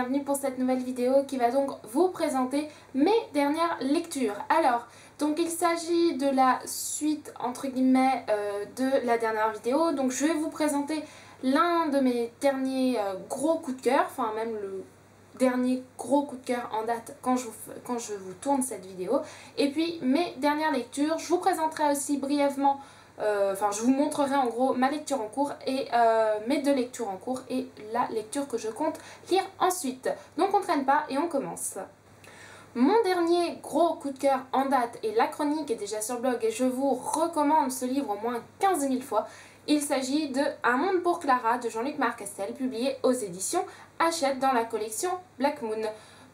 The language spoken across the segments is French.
bienvenue pour cette nouvelle vidéo qui va donc vous présenter mes dernières lectures. Alors, donc il s'agit de la suite entre guillemets de la dernière vidéo. Donc je vais vous présenter l'un de mes derniers gros coups de cœur, enfin même le dernier gros coup de cœur en date quand je vous tourne cette vidéo. Et puis mes dernières lectures, je vous présenterai aussi brièvement je vous montrerai en gros ma lecture en cours et mes deux lectures en cours et la lecture que je compte lire ensuite. Donc on traîne pas et on commence. Mon dernier gros coup de cœur en date, et la chronique est déjà sur le blog et je vous recommande ce livre au moins 15 000 fois. Il s'agit de Un monde pour Clara de Jean-Luc Marcastel, publié aux éditions Hachette dans la collection Black Moon.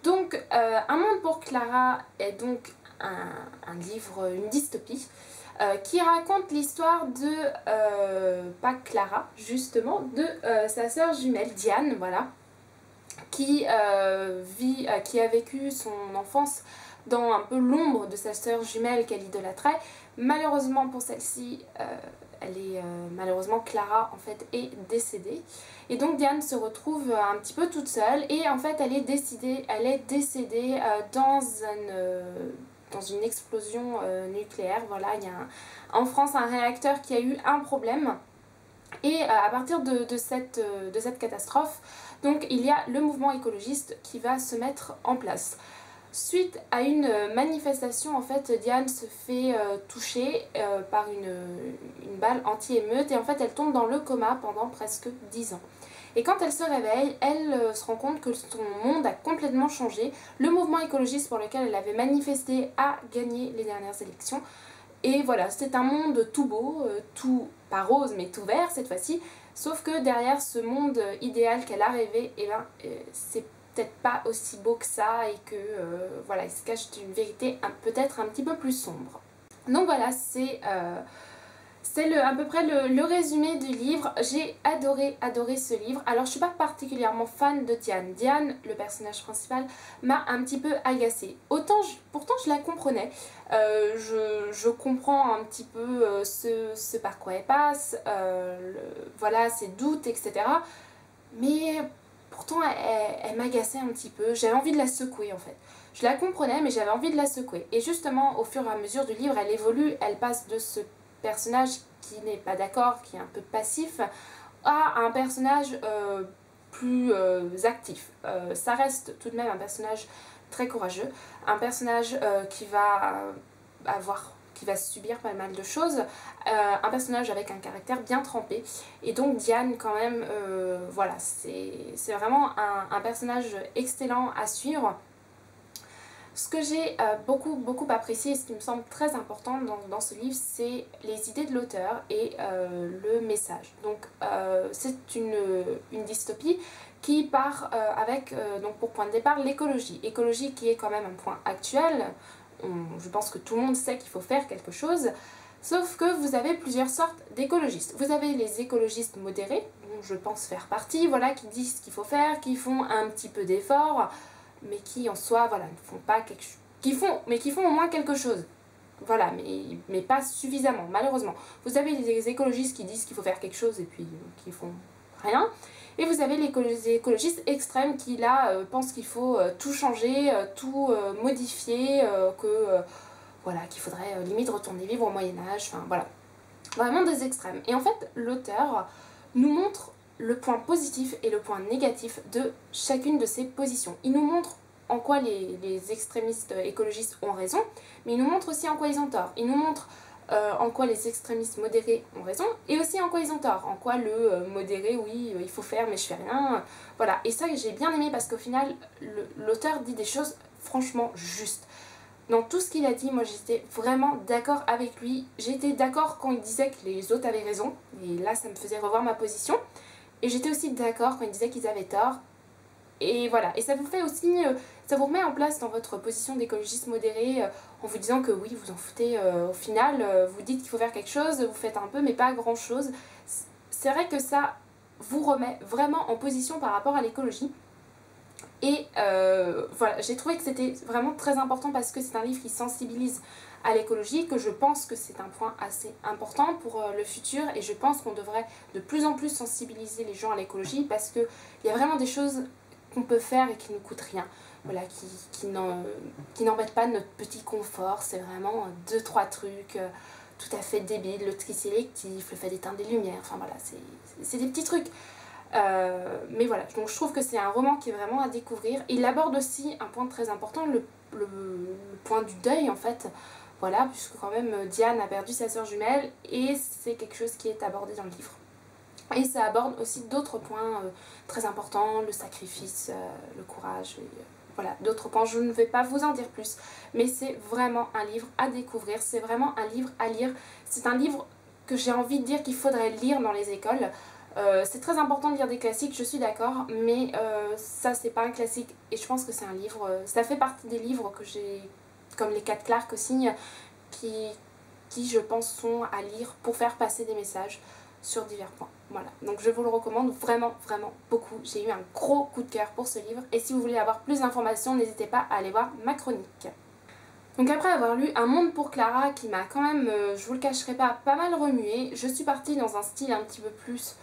Donc Un monde pour Clara est donc un livre, une dystopie, qui raconte l'histoire de, pas Clara justement, de sa sœur jumelle Diane, voilà, qui a vécu son enfance dans un peu l'ombre de sa sœur jumelle qu'elle idolâtrait. Malheureusement pour celle-ci, malheureusement Clara en fait est décédée. Et donc Diane se retrouve un petit peu toute seule et en fait elle est décédée dans une explosion nucléaire. Voilà, il y a en France un réacteur qui a eu un problème. Et à partir de cette catastrophe, donc il y a le mouvement écologiste qui va se mettre en place. Suite à une manifestation, en fait, Diane se fait toucher par une balle anti-émeute et en fait elle tombe dans le coma pendant presque 10 ans. Et quand elle se réveille, elle se rend compte que son monde a complètement changé. Le mouvement écologiste pour lequel elle avait manifesté a gagné les dernières élections. Et voilà, c'est un monde tout beau, tout pas rose mais tout vert cette fois-ci. Sauf que derrière ce monde idéal qu'elle a rêvé, c'est peut-être pas aussi beau que ça et que voilà, il se cache une vérité peut-être un petit peu plus sombre. Donc voilà, c'est à peu près le résumé du livre. J'ai adoré ce livre. Alors je suis pas particulièrement fan de Diane. Diane, le personnage principal, m'a un petit peu agacée. Pourtant je la comprenais. Je comprends un petit peu ce par quoi elle passe, voilà, ses doutes, etc. Mais pourtant elle m'agaçait un petit peu. J'avais envie de la secouer en fait. Je la comprenais mais j'avais envie de la secouer. Et justement au fur et à mesure du livre elle évolue, elle passe de ce personnage qui n'est pas d'accord, qui est un peu passif, à un personnage plus actif. Ça reste tout de même un personnage très courageux, un personnage qui va subir pas mal de choses, un personnage avec un caractère bien trempé. Et donc Diane quand même, voilà, c'est vraiment un personnage excellent à suivre. Ce que j'ai beaucoup apprécié et ce qui me semble très important dans ce livre, c'est les idées de l'auteur et le message. Donc c'est une dystopie qui part avec donc pour point de départ l'écologie. Écologie qui est quand même un point actuel. Je pense que tout le monde sait qu'il faut faire quelque chose. Sauf que vous avez plusieurs sortes d'écologistes. Vous avez les écologistes modérés, dont je pense faire partie, voilà, qui disent ce qu'il faut faire, qui font un petit peu d'efforts, mais qui en soi, voilà, ne font pas quelque chose, qui font au moins quelque chose, voilà, mais pas suffisamment, malheureusement. Vous avez les écologistes qui disent qu'il faut faire quelque chose et puis qui font rien, et vous avez les écologistes extrêmes qui là pensent qu'il faut tout changer, tout modifier, voilà, qu'il faudrait limite retourner vivre au Moyen-Âge, enfin voilà, vraiment des extrêmes. Et en fait l'auteur nous montre le point positif et le point négatif de chacune de ces positions. Il nous montre en quoi les extrémistes écologistes ont raison, mais il nous montre aussi en quoi ils ont tort. Il nous montre en quoi les extrémistes modérés ont raison, et aussi en quoi ils ont tort. En quoi le modéré, oui, il faut faire, mais je fais rien. Voilà, et ça j'ai bien aimé parce qu'au final, l'auteur dit des choses franchement justes. Dans tout ce qu'il a dit, moi j'étais vraiment d'accord avec lui. J'étais d'accord quand il disait que les autres avaient raison, et là ça me faisait revoir ma position. Et j'étais aussi d'accord quand ils disaient qu'ils avaient tort. Et voilà, et ça vous fait aussi, ça vous remet en place dans votre position d'écologiste modéré en vous disant que oui, vous en foutez au final, vous dites qu'il faut faire quelque chose, vous faites un peu mais pas grand chose. C'est vrai que ça vous remet vraiment en position par rapport à l'écologie. Et voilà, j'ai trouvé que c'était vraiment très important parce que c'est un livre qui sensibilise à l'écologie, que je pense que c'est un point assez important pour le futur, et je pense qu'on devrait de plus en plus sensibiliser les gens à l'écologie parce qu'il y a vraiment des choses qu'on peut faire et qui ne coûte rien. Voilà, qui n'embête pas notre petit confort. C'est vraiment deux, trois trucs tout à fait débiles. Le tri sélectif, le fait d'éteindre des lumières, enfin voilà, c'est des petits trucs. Mais voilà, donc je trouve que c'est un roman qui est vraiment à découvrir. Il aborde aussi un point très important, le point du deuil en fait. Voilà, puisque quand même Diane a perdu sa sœur jumelle et c'est quelque chose qui est abordé dans le livre. Et ça aborde aussi d'autres points très importants, le sacrifice, le courage, voilà, d'autres points. Je ne vais pas vous en dire plus, mais c'est vraiment un livre à découvrir, c'est vraiment un livre à lire. C'est un livre que j'ai envie de dire qu'il faudrait lire dans les écoles. C'est très important de lire des classiques, je suis d'accord, mais ça c'est pas un classique et je pense que c'est un livre, ça fait partie des livres que j'ai, comme les 4 Clark aussi, qui je pense sont à lire pour faire passer des messages sur divers points. Voilà, donc je vous le recommande vraiment, vraiment beaucoup. J'ai eu un gros coup de cœur pour ce livre et si vous voulez avoir plus d'informations, n'hésitez pas à aller voir ma chronique. Donc après avoir lu Un monde pour Clara qui m'a quand même, je vous le cacherai pas mal remué, je suis partie dans un style un petit peu plus...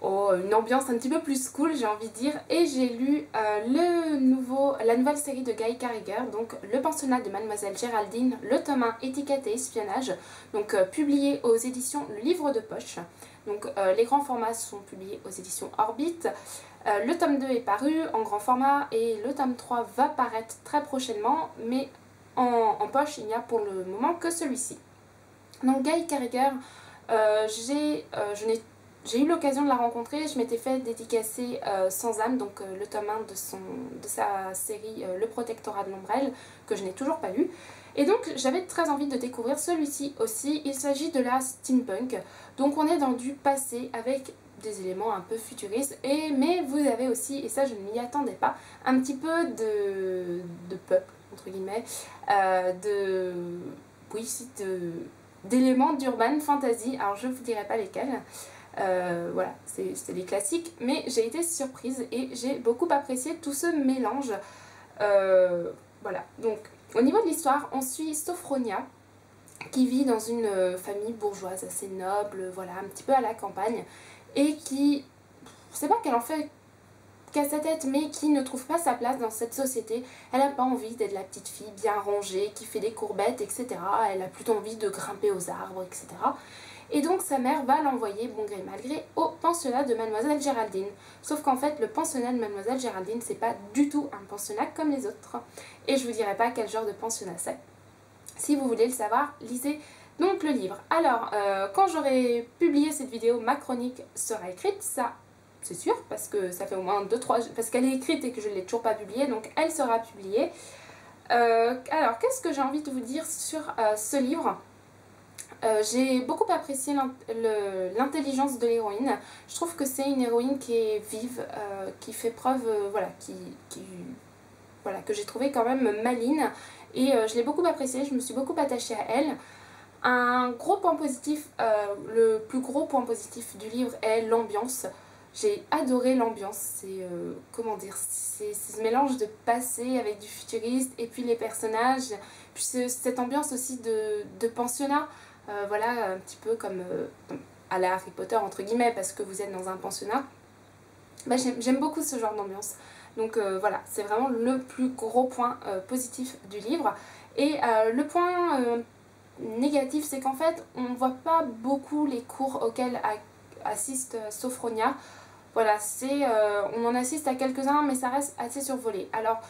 une ambiance un petit peu plus cool, j'ai envie de dire, et j'ai lu la nouvelle série de Guy Carriger, donc Le pensionnat de Mademoiselle Géraldine, le tome 1 étiquette et espionnage, donc publié aux éditions Le Livre de Poche. Donc les grands formats sont publiés aux éditions Orbit. Le tome 2 est paru en grand format et le tome 3 va paraître très prochainement, mais en poche il n'y a pour le moment que celui-ci. Donc Guy Carriger, j'ai eu l'occasion de la rencontrer, je m'étais fait dédicacer Sans âme, donc le tome 1 de sa série Le Protectorat de l'Ombrelle, que je n'ai toujours pas lu. Et donc j'avais très envie de découvrir celui-ci aussi. Il s'agit de la steampunk, donc on est dans du passé avec des éléments un peu futuristes, mais vous avez aussi, et ça je ne m'y attendais pas, un petit peu de peuple, entre guillemets, d'éléments d'urban fantasy, alors je ne vous dirai pas lesquels. Voilà, c'est les classiques, mais j'ai été surprise et j'ai beaucoup apprécié tout ce mélange. Voilà, donc au niveau de l'histoire, on suit Sophronia qui vit dans une famille bourgeoise assez noble, voilà, un petit peu à la campagne, et qui, je sais pas qu'elle en fait qu'à sa tête, mais qui ne trouve pas sa place dans cette société. Elle n'a pas envie d'être la petite fille bien rangée, qui fait des courbettes, etc. Elle a plutôt envie de grimper aux arbres, etc. Et donc sa mère va l'envoyer, bon gré mal gré, au pensionnat de Mademoiselle Géraldine. Sauf qu'en fait, le pensionnat de Mademoiselle Géraldine, c'est pas du tout un pensionnat comme les autres. Et je vous dirai pas quel genre de pensionnat c'est. Si vous voulez le savoir, lisez donc le livre. Alors, quand j'aurai publié cette vidéo, ma chronique sera écrite, ça c'est sûr, parce que ça fait au moins 2-3... parce qu'elle est écrite et que je ne l'ai toujours pas publiée, donc elle sera publiée. Alors, qu'est-ce que j'ai envie de vous dire sur ce livre ? J'ai beaucoup apprécié l'intelligence de l'héroïne. Je trouve que c'est une héroïne qui est vive, qui fait preuve, voilà, voilà, que j'ai trouvé quand même maligne. Et je l'ai beaucoup appréciée, je me suis beaucoup attachée à elle. Un gros point positif, le plus gros point positif du livre est l'ambiance. J'ai adoré l'ambiance, c'est comment dire, c'est ce mélange de passé avec du futuriste et puis les personnages, puis cette ambiance aussi de pensionnat, voilà, un petit peu comme à la Harry Potter entre guillemets parce que vous êtes dans un pensionnat. Bah, j'aime beaucoup ce genre d'ambiance, donc voilà, c'est vraiment le plus gros point positif du livre. Et le point négatif, c'est qu'en fait on ne voit pas beaucoup les cours auxquels assiste Sophronia. Voilà, on en assiste à quelques-uns, mais ça reste assez survolé. Alors,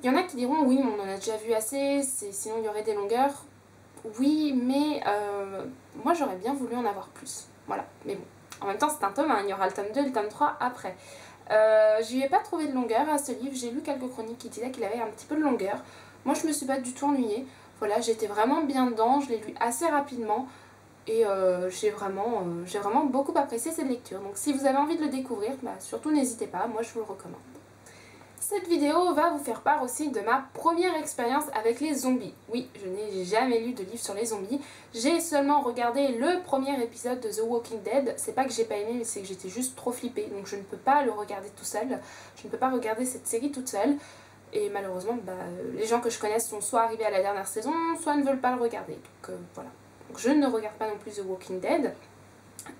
il y en a qui diront, oui, on en a déjà vu assez, sinon il y aurait des longueurs. Oui, mais moi j'aurais bien voulu en avoir plus. Voilà, mais bon, en même temps c'est un tome 1, il y aura le tome 2 et le tome 3 après. Je lui ai pas trouvé de longueur à ce livre, j'ai lu quelques chroniques qui disaient qu'il avait un petit peu de longueur. Moi je me suis pas du tout ennuyée. Voilà, j'étais vraiment bien dedans, je l'ai lu assez rapidement. Et j'ai vraiment beaucoup apprécié cette lecture. Donc si vous avez envie de le découvrir, bah, surtout n'hésitez pas, moi je vous le recommande. Cette vidéo va vous faire part aussi de ma première expérience avec les zombies. Oui, je n'ai jamais lu de livre sur les zombies. J'ai seulement regardé le premier épisode de The Walking Dead. C'est pas que j'ai pas aimé, mais c'est que j'étais juste trop flippée. Donc je ne peux pas le regarder tout seul. Je ne peux pas regarder cette série toute seule. Et malheureusement, bah, les gens que je connais sont soit arrivés à la dernière saison, soit ne veulent pas le regarder. Donc voilà. Donc je ne regarde pas non plus The Walking Dead.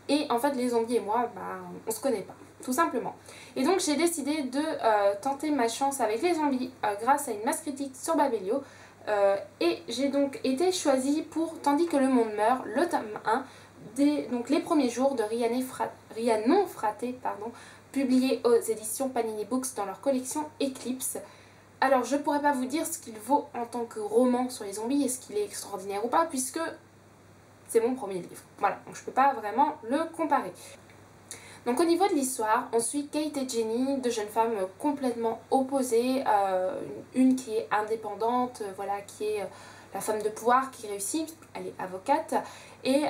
Et en fait les zombies et moi, bah, on se connaît pas, tout simplement. Et donc j'ai décidé de tenter ma chance avec les zombies grâce à une masse critique sur Babelio. Et j'ai donc été choisie pour Tandis que le monde meurt, le tome 1, donc les premiers jours de Rhiannon Fraté, pardon, publié aux éditions Panini Books dans leur collection Eclipse. Alors je pourrais pas vous dire ce qu'il vaut en tant que roman sur les zombies, est-ce qu'il est extraordinaire ou pas, puisque c'est mon premier livre. Voilà, donc je peux pas vraiment le comparer. Donc au niveau de l'histoire, on suit Kate et Jenny, deux jeunes femmes complètement opposées, une qui est indépendante, voilà, qui est la femme de pouvoir qui réussit, elle est avocate, et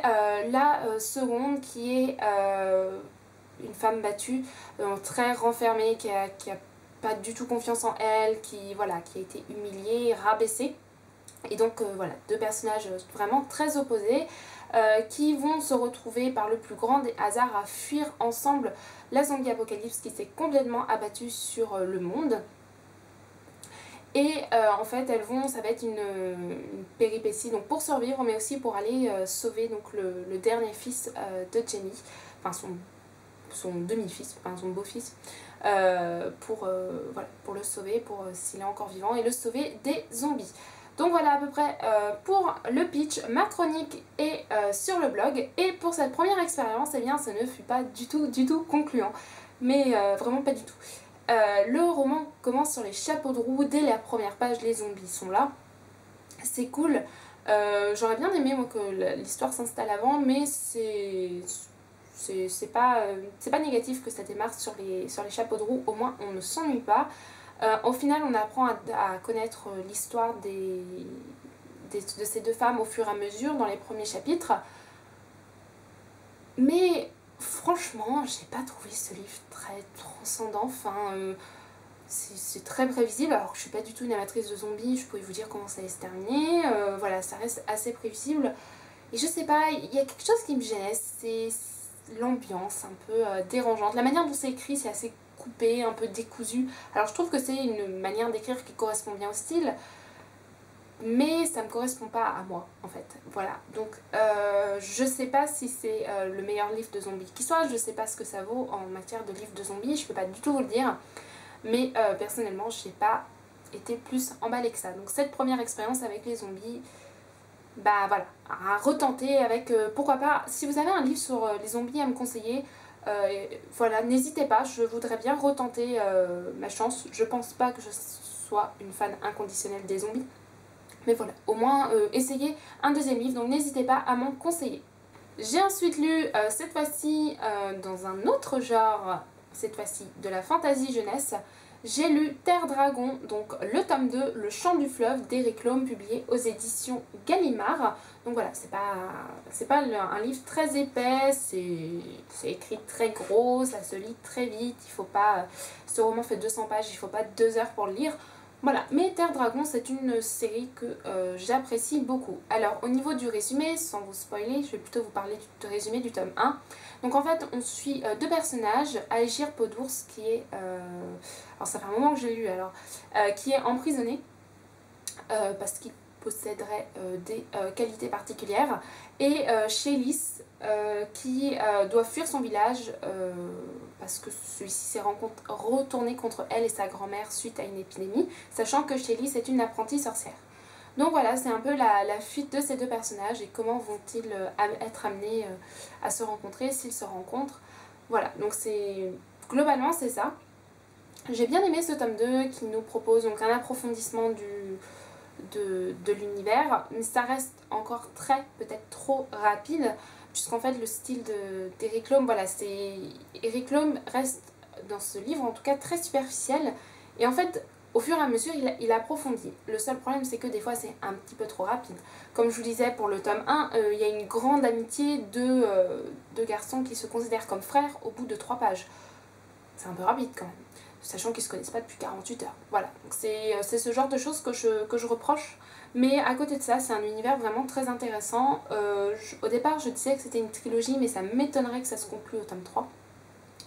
la seconde qui est une femme battue, très renfermée, qui a pas du tout confiance en elle, voilà, qui a été humiliée, rabaissée. Et donc voilà, deux personnages vraiment très opposés qui vont se retrouver par le plus grand des hasards à fuir ensemble la zombie apocalypse qui s'est complètement abattue sur le monde. Et en fait ça va être une péripétie donc pour survivre, mais aussi pour aller sauver donc le dernier fils de Jenny, enfin son demi-fils, enfin son beau-fils, voilà, pour le sauver, s'il est encore vivant, et le sauver des zombies. Donc voilà à peu près pour le pitch, ma chronique est sur le blog, et pour cette première expérience, eh bien, ça ne fut pas du tout concluant, mais vraiment pas du tout. Le roman commence sur les chapeaux de roue, dès la première page les zombies sont là, c'est cool. J'aurais bien aimé moi, que l'histoire s'installe avant, mais c'est pas négatif que ça démarre sur les chapeaux de roue, au moins on ne s'ennuie pas. Au final on apprend à connaître l'histoire de ces deux femmes au fur et à mesure dans les premiers chapitres. Mais franchement, j'ai pas trouvé ce livre très transcendant, enfin c'est très prévisible, alors que je suis pas du tout une amatrice de zombies, je pouvais vous dire comment ça allait se terminer, voilà, ça reste assez prévisible. Et je sais pas, il y a quelque chose qui me gênait, c'est l'ambiance un peu dérangeante. La manière dont c'est écrit, c'est assez coupé, un peu décousu. Alors je trouve que c'est une manière d'écrire qui correspond bien au style, mais ça me correspond pas à moi en fait. Voilà, donc je sais pas si c'est le meilleur livre de zombies qui soit, je sais pas ce que ça vaut en matière de livre de zombies, je peux pas du tout vous le dire, mais personnellement j'ai pas été plus emballée que ça. Donc cette première expérience avec les zombies, bah voilà, à retenter avec, pourquoi pas, si vous avez un livre sur les zombies à me conseiller, voilà, n'hésitez pas, je voudrais bien retenter ma chance. Je pense pas que je sois une fan inconditionnelle des zombies, mais voilà, au moins essayez un deuxième livre, donc n'hésitez pas à m'en conseiller. J'ai ensuite lu, cette fois-ci, dans un autre genre, cette fois-ci de la fantasy jeunesse, j'ai lu Terre Dragon, donc le tome 2, Le Chant du Fleuve d'Eric Lhomme, publié aux éditions Gallimard. Donc voilà, c'est pas un livre très épais, c'est écrit très gros, ça se lit très vite, il faut pas, ce roman fait 200 pages, il faut pas 2 heures pour le lire. Voilà, mais Terre Dragon, c'est une série que j'apprécie beaucoup. Alors, au niveau du résumé, sans vous spoiler, je vais plutôt vous parler du résumé du tome 1. Donc en fait, on suit deux personnages, Aegir Podours, qui est... alors ça fait un moment que j'ai lu, alors... qui est emprisonné, parce qu'il posséderait des qualités particulières, et Chélis, qui doit fuir son village parce que celui-ci s'est retourné contre elle et sa grand-mère suite à une épidémie, sachant que Chélis est une apprentie sorcière. Donc voilà, c'est un peu la fuite de ces deux personnages et comment vont-ils être amenés à se rencontrer s'ils se rencontrent. Voilà, donc globalement c'est ça. J'ai bien aimé ce tome 2 qui nous propose donc un approfondissement de l'univers, mais ça reste encore peut-être trop rapide, puisqu'en fait le style d'Eric Lhomme, voilà, Eric Lhomme reste dans ce livre en tout cas très superficiel, et en fait au fur et à mesure il approfondit. Le seul problème c'est que des fois c'est un petit peu trop rapide. Comme je vous disais pour le tome 1, il y a une grande amitié de deux garçons qui se considèrent comme frères au bout de 3 pages. C'est un peu rapide quand même, sachant qu'ils ne se connaissent pas depuis 48 heures. Voilà, donc c'est ce genre de choses que je reproche. Mais à côté de ça, c'est un univers vraiment très intéressant. Au départ, je disais que c'était une trilogie, mais ça m'étonnerait que ça se conclue au tome 3.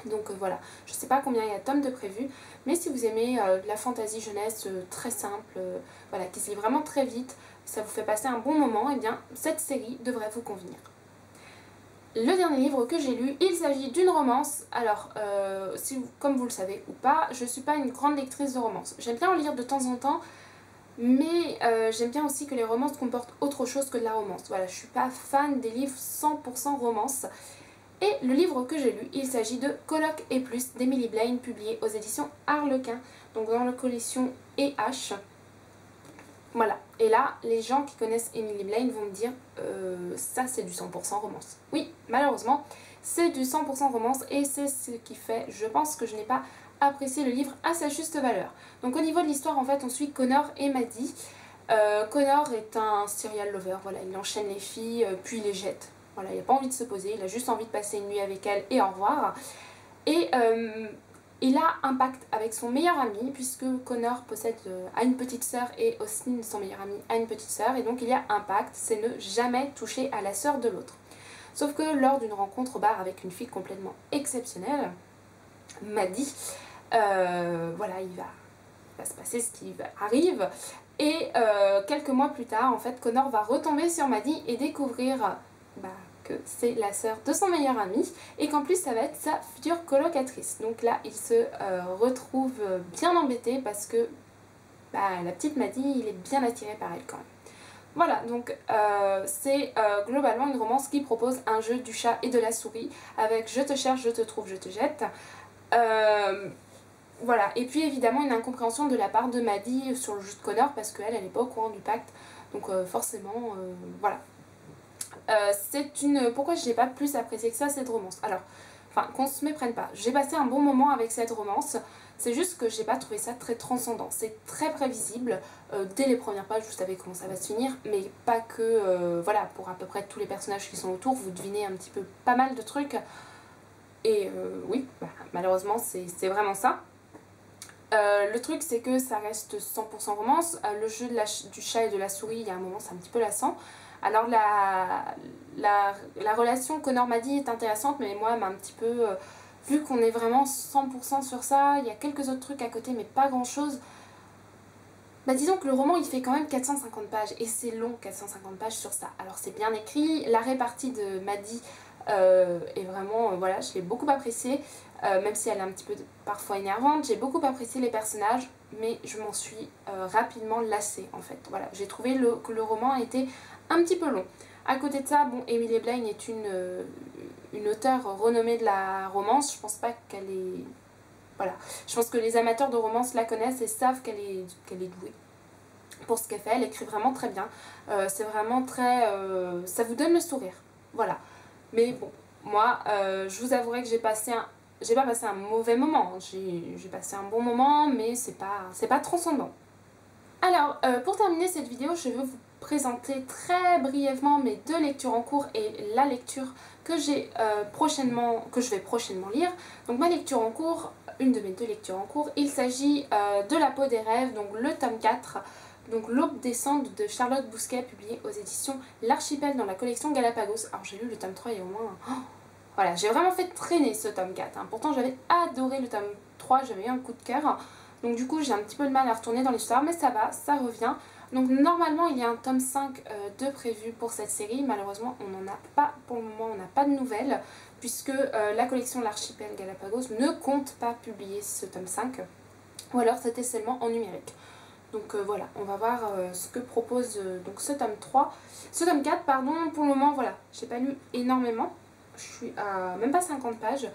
Donc voilà, je sais pas combien il y a de tomes de prévus, mais si vous aimez la fantasy jeunesse très simple, voilà, qui se lit vraiment très vite, ça vous fait passer un bon moment, et bien cette série devrait vous convenir. le dernier livre que j'ai lu, il s'agit d'une romance. Alors, comme vous le savez ou pas, je suis pas une grande lectrice de romance. J'aime bien en lire de temps en temps, mais j'aime bien aussi que les romances comportent autre chose que de la romance. Voilà, je suis pas fan des livres 100% romance. Et le livre que j'ai lu, il s'agit de Coloc et plus d'Emily Blaine, publié aux éditions Harlequin, donc dans la collection EH. Voilà, et là, les gens qui connaissent Emily Blaine vont me dire ça c'est du 100% romance. Oui, malheureusement, c'est du 100% romance et c'est ce qui fait, je pense, que je n'ai pas apprécié le livre à sa juste valeur. Donc au niveau de l'histoire, en fait, on suit Connor et Maddie. Connor est un serial lover, voilà, il enchaîne les filles, puis il les jette. Voilà, il n'a pas envie de se poser, il a juste envie de passer une nuit avec elle et au revoir. Et il a un pacte avec son meilleur ami, puisque Connor a une petite sœur et Austin, son meilleur ami, a une petite sœur. Et donc il y a un pacte, c'est ne jamais toucher à la sœur de l'autre. Sauf que lors d'une rencontre au bar avec une fille complètement exceptionnelle, Maddie, voilà, il va se passer ce qui arrive. Et quelques mois plus tard, en fait, Connor va retomber sur Maddie et découvrir que c'est la sœur de son meilleur ami et qu'en plus ça va être sa future colocatrice. Donc là, il se retrouve bien embêté parce que la petite Maddie, il est bien attiré par elle quand même. Voilà, donc c'est globalement une romance qui propose un jeu du chat et de la souris avec je te cherche, je te trouve, je te jette. Voilà, et puis évidemment une incompréhension de la part de Maddie sur le jeu de Connor parce qu'elle, elle n'est pas au courant du pacte. Donc forcément, voilà. Pourquoi je n'ai pas plus apprécié que ça cette romance? Alors, qu'on se méprenne pas, j'ai passé un bon moment avec cette romance, c'est juste que j'ai pas trouvé ça très transcendant, c'est très prévisible, dès les premières pages vous savez comment ça va se finir, mais pas que, voilà, pour à peu près tous les personnages qui sont autour, vous devinez un petit peu pas mal de trucs, et oui, malheureusement c'est vraiment ça. Le truc c'est que ça reste 100% romance, le jeu du chat et de la souris, il y a un moment c'est un petit peu lassant. Alors la relation Connor-Maddie est intéressante, mais moi, un petit peu, vu qu'on est vraiment 100% sur ça, il y a quelques autres trucs à côté, mais pas grand-chose. Disons que le roman, il fait quand même 450 pages, et c'est long, 450 pages sur ça. Alors c'est bien écrit, la répartie de Maddie est vraiment, voilà, je l'ai beaucoup appréciée, même si elle est un petit peu parfois énervante. J'ai beaucoup apprécié les personnages, mais je m'en suis rapidement lassée, en fait. Voilà, j'ai trouvé que le roman était un petit peu long. À côté de ça, bon, Emily Blaine est une auteure renommée de la romance. Je pense pas qu'elle est... Voilà. Je pense que les amateurs de romance la connaissent et savent qu'elle est douée pour ce qu'elle fait. Elle écrit vraiment très bien. C'est vraiment très... ça vous donne le sourire. Voilà. Mais bon, moi, je vous avouerai que j'ai pas passé un mauvais moment. J'ai passé un bon moment, mais c'est pas transcendant. Alors, pour terminer cette vidéo, je veux vous présenter très brièvement mes deux lectures en cours et la lecture que je vais prochainement lire. Donc ma lecture en cours, une de mes deux lectures en cours, il s'agit de La peau des rêves, donc le tome 4, donc L'aube descente de Charlotte Bousquet, publié aux éditions L'Archipel dans la collection Galapagos. Alors j'ai lu le tome 3 il y a au moins... voilà, j'ai vraiment fait traîner ce tome 4, hein. Pourtant j'avais adoré le tome 3, j'avais eu un coup de cœur. Donc du coup j'ai un petit peu de mal à retourner dans l'histoire, mais ça va, ça revient. Donc normalement il y a un tome 5 de prévu pour cette série, malheureusement on n'en a pas pour le moment, on n'a pas de nouvelles, puisque la collection L'Archipel Galapagos ne compte pas publier ce tome 5, ou alors c'était seulement en numérique. Donc voilà, on va voir ce que propose donc ce tome 4, pardon, pour le moment voilà, j'ai pas lu énormément, je suis à même pas 50 pages.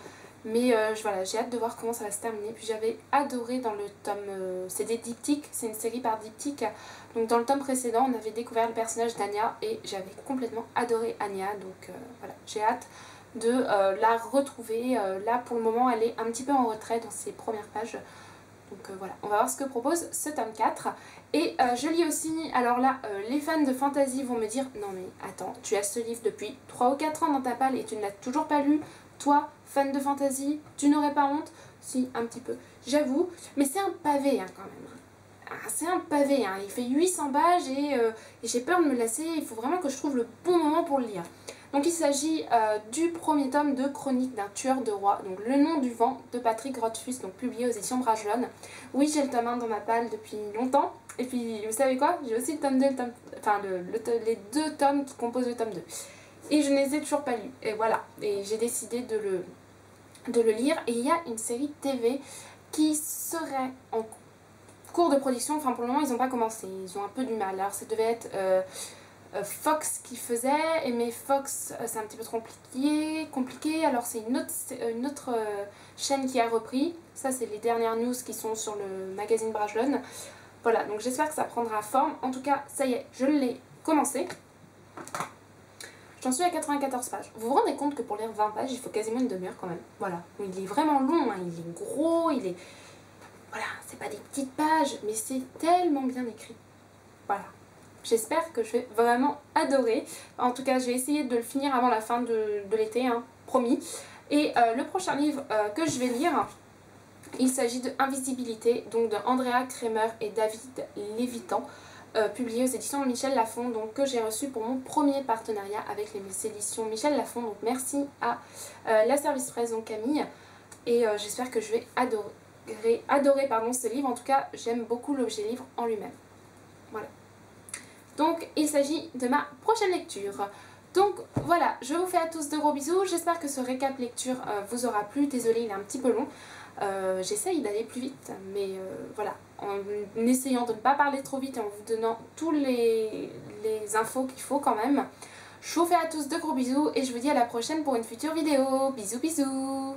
Mais voilà, j'ai hâte de voir comment ça va se terminer. Puis j'avais adoré dans le tome... c'est des diptyques, c'est une série par diptyque. Donc dans le tome précédent, on avait découvert le personnage d'Anya et j'avais complètement adoré Anya. Donc voilà, j'ai hâte de la retrouver. Là, pour le moment, elle est un petit peu en retrait dans ses premières pages. Donc voilà, on va voir ce que propose ce tome 4. Et je lis aussi, alors là, les fans de fantasy vont me dire « Non mais attends, tu as ce livre depuis 3 ou 4 ans dans ta palle et tu ne l'as toujours pas lu. Toi, fan de fantasy, tu n'aurais pas honte ?» Si, un petit peu, j'avoue. Mais c'est un pavé hein, quand même. Ah, c'est un pavé, hein. Il fait 800 pages et j'ai peur de me lasser. Il faut vraiment que je trouve le bon moment pour le lire. Donc il s'agit du premier tome de Chronique d'un tueur de roi, donc Le nom du vent de Patrick Rothfuss, donc publié aux éditions Bragelonne. Oui, j'ai le tome 1 dans ma palle depuis longtemps. Et puis, vous savez quoi? J'ai aussi le tome 2, les deux tomes qui composent le tome 2. et je ne les ai toujours pas lus. Et voilà, et j'ai décidé de le lire. Et il y a une série TV qui serait en cours de production, enfin pour le moment ils n'ont pas commencé, ils ont un peu du mal. Alors ça devait être Fox qui faisait, mais Fox c'est un petit peu trop compliqué, alors c'est une autre chaîne qui a repris. Ça c'est les dernières news qui sont sur le magazine Brajlon. Voilà, donc j'espère que ça prendra forme. En tout cas, ça y est, je l'ai commencé. J'en suis à 94 pages. Vous vous rendez compte que pour lire 20 pages, il faut quasiment une demi-heure quand même. Voilà, il est vraiment long, hein. Il est gros, il est... Voilà, c'est pas des petites pages, mais c'est tellement bien écrit. Voilà. J'espère que je vais vraiment adorer. En tout cas, je vais essayer de le finir avant la fin de l'été, hein, promis. Et le prochain livre que je vais lire, il s'agit de Invisibilité, donc de Andrea Kremer et David Lévitan, publié aux éditions Michel Lafon, donc que j'ai reçu pour mon premier partenariat avec les éditions Michel Lafon. Donc merci à la Service Presse, donc Camille, et j'espère que je vais adorer ce livre. En tout cas, j'aime beaucoup l'objet livre en lui-même. Voilà. Donc il s'agit de ma prochaine lecture. Donc voilà, je vous fais à tous de gros bisous. J'espère que ce récap lecture vous aura plu. Désolée, il est un petit peu long. J'essaye d'aller plus vite, mais voilà, en essayant de ne pas parler trop vite et en vous donnant tous les infos qu'il faut quand même. Je vous fais à tous de gros bisous et je vous dis à la prochaine pour une future vidéo. Bisous bisous.